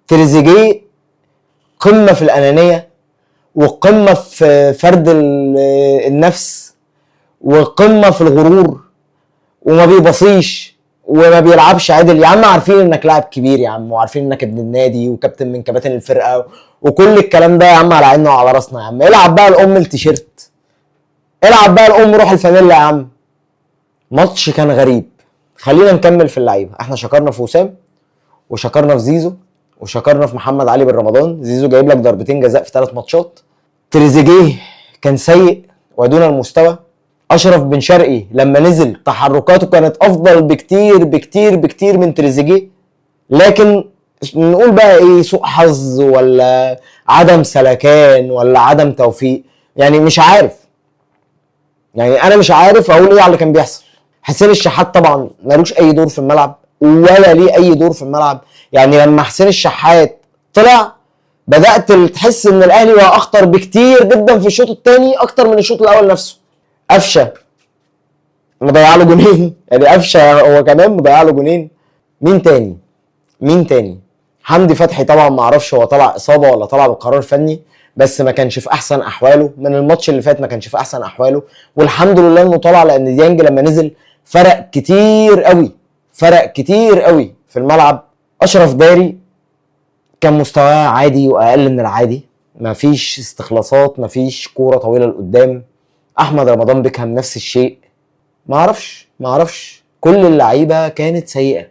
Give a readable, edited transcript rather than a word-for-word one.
تريزيجيه قمه في الانانيه، وقمه في فرد النفس، وقمه في الغرور، وما بيبصيش وما بيلعبش عدل. يا عم عارفين انك لاعب كبير يا عم، وعارفين انك ابن النادي وكابتن من كباتن الفرقه وكل الكلام ده يا عم، على عيننا وعلى راسنا يا عم. العب بقى الام التيشيرت، العب بقى الام روح الفانيلا يا عم. ماتش كان غريب. خلينا نكمل في اللعيبه. احنا شكرنا في وسام، وشكرنا في زيزو، وشكرنا في محمد علي بن رمضان. زيزو جايب لك ضربتين جزاء في 3 ماتشات. تريزيجيه كان سيء ودون المستوى. اشرف بن شرقي لما نزل تحركاته كانت افضل بكتير بكتير بكتير من تريزيجيه، لكن نقول بقى ايه، سوء حظ ولا عدم سلكان ولا عدم توفيق، يعني مش عارف. يعني انا مش عارف اقول ايه على اللي كان بيحصل. حسين الشحات طبعا ملوش اي دور في الملعب، ولا ليه اي دور في الملعب. يعني لما حسين الشحات طلع بدات تحس ان الاهلي بقى اخطر بكتير جدا في الشوط الثاني اكتر من الشوط الاول نفسه. قفشه مضيع له جونين، يعني قفشه هو كمان مضيع له جونين. مين تاني؟ حمدي فتحي طبعا ما اعرفش هو طلع اصابه ولا طلع بقرار فني، بس ما كانش في احسن احواله. من الماتش اللي فات ما كانش في احسن احواله، والحمد لله انه طلع، لان ديانج لما نزل فرق كتير قوي في الملعب. اشرف داري كان مستواه عادي واقل من العادي، مفيش استخلاصات، مفيش كوره طويله لقدام. احمد رمضان بيكهام نفس الشيء. ما اعرفش كل اللعيبه كانت سيئه.